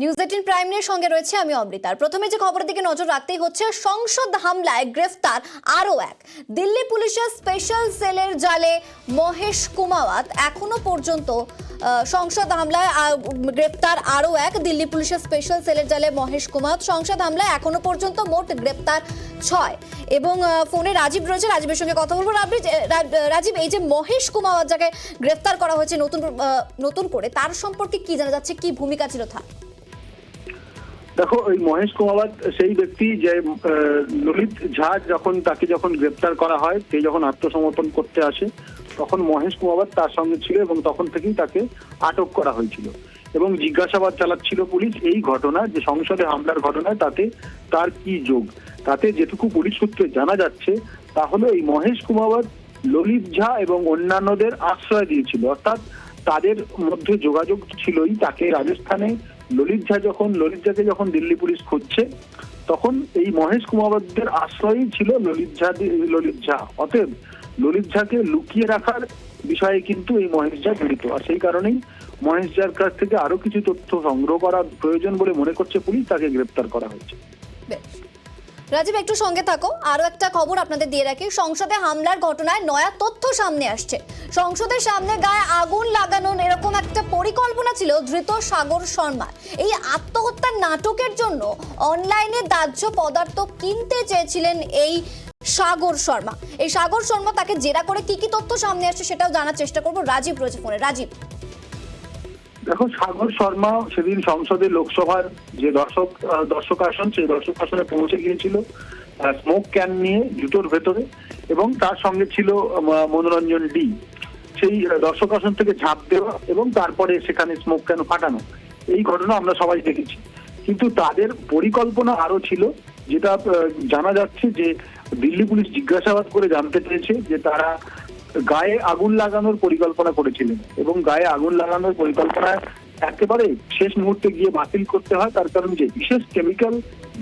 News 18 prime news সঙ্গে রয়েছে আমি অমৃতার। প্রথমে যে খবরের দিকে নজর রাখতেই হচ্ছে, সংসদ হামলায় গ্রেফতার আরও এক দিল্লি পুলিশের স্পেশাল সেলের জালে মহেশ কুমাওয়াত। এখনো পর্যন্ত সংসদ হামলায় গ্রেফতার আরও এক দিল্লি পুলিশের স্পেশাল সেলের জালে মহেশ কুমাওয়াত। সংসদ হামলায় এখনো পর্যন্ত মোট গ্রেফতার 6 এবং ফোনে রাজীব রয়েছে, রাজীবের সঙ্গে কথা বলবো। রাজীব, এই যে মহেশ কুমাওয়াত যাকে গ্রেফতার করা হয়েছে নতুন করে, তার সম্পর্কে কি জানা যাচ্ছে, কি ভূমিকা ছিল তার? দেখো, ওই মহেশ কুমাওয়াত সেই ব্যক্তি যে ললিত ঝা তাকে যখন গ্রেপ্তার করা হয়, সে যখন আত্মসমর্পণ করতে আসে, তখন মহেশ কুমাওয়াত তার সঙ্গে ছিল এবং তখন থেকেই তাকে আটক করা হয়েছিল এবং জিজ্ঞাসাবাদ চালাচ্ছিল পুলিশ এই ঘটনা, যে সংসদে হামলার ঘটনায় তাতে তার কি যোগ। তাতে যেটুকু পুলিশ সূত্রে জানা যাচ্ছে তা হলো এই মহেশ কুমাওয়াত ললিত ঝা এবং অন্যান্যদের আশ্রয় দিয়েছিল, অর্থাৎ তাদের মধ্যে যোগাযোগ ছিলই। তাকে রাজস্থানে ললিত ঝাকে যখন দিল্লি পুলিশ খুঁজছে, তখন এই মহেশ কুমাওয়াতদের আশ্রয়ই ছিল ললিত ঝা। অতএব ললিত ঝাকে লুকিয়ে রাখার বিষয়ে কিন্তু এই মহেশ ঝা জড়িত, আর সেই কারণেই মহেশ ঝার কাছ থেকে আরো কিছু তথ্য সংগ্রহ করা প্রয়োজন বলে মনে করছে পুলিশ, তাকে গ্রেপ্তার করা হয়েছে। রাজীব, একটু সঙ্গে থাকো। আরো একটা খবর আপনাদের দিয়ে রাখি, সংসদে হামলার ঘটনায় নয়া তথ্য সামনে আসছে। সংসদের সামনে গায়ে আগুন লাগানোর এরকম একটা পরিকল্পনা ছিল ধৃত সাগর শর্মার। এই আত্মহত্যার নাটকের জন্য অনলাইনে দাহ্য পদার্থ কিনতে চেয়েছিলেন এই সাগর শর্মা। এই সাগর শর্মা, তাকে জেরা করে কি কি তথ্য সামনে আসছে সেটাও জানার চেষ্টা করবো। রাজীব রয়েছে ফোনে। রাজীব, দেখো, সাগর শর্মা সেদিন সংসদে লোকসভার যে দর্শক আসন, সেই দর্শক আসনে পৌঁছে গিয়েছিল স্মোক ক্যান নিয়ে জুতোর ভেতরে, এবং তার সঙ্গে ছিল মনোরঞ্জন ডি। সেই দর্শক আসন থেকে ঝাঁপ দেওয়া এবং তারপরে সেখানে স্মোক ক্যান ফাটানো, এই ঘটনা আমরা সবাই দেখেছি। কিন্তু তাদের পরিকল্পনা আরো ছিল, যেটা জানা যাচ্ছে যে দিল্লি পুলিশ জিজ্ঞাসাবাদ করে জানতে পেরেছে যে তারা গায়ে আগুন লাগানোর পরিকল্পনা করেছিলেন এবং গায়ে আগুন লাগানোর পরিকল্পনা একেবারে শেষ মুহূর্তে গিয়ে বাতিল করতে হয়, তার কারণ যে বিশেষ কেমিক্যাল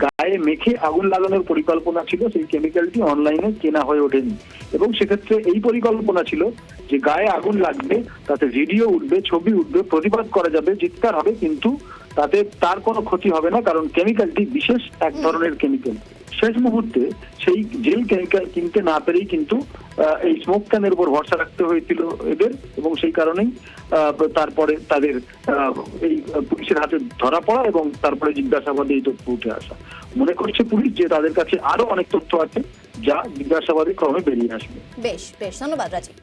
গায়ে মেখে আগুন লাগানোর পরিকল্পনা ছিল, সেই কেমিক্যালটি অনলাইনে কেনা হয়ে ওঠেনি। এবং সেক্ষেত্রে এই পরিকল্পনা ছিল যে গায়ে আগুন লাগবে, তাতে ভিডিও উঠবে, ছবি উঠবে, প্রতিবাদ করা যাবে, চিৎকার হবে, কিন্তু তাতে তার কোনো ক্ষতি হবে না, কারণ কেমিক্যালটি বিশেষ এক ধরনের কেমিক্যাল। শেষ মুহূর্তে সেই জেল কেমিক্যাল কিনতে না পেরেই কিন্তু এই স্মোক ক্যানের উপর ভরসা রাখতে হয়েছিল এদের, এবং সেই কারণেই তারপরে তাদের এই পুলিশের হাতে ধরা পড়া এবং তারপরে জিজ্ঞাসাবাদে এই তথ্য উঠে আসা। মনে করছে পুলিশ যে তাদের কাছে আরো অনেক তথ্য আছে, যা জিজ্ঞাসাবাদে ক্রমে বেরিয়ে আসবে। বেশ বেশ, ধন্যবাদ রাজীব।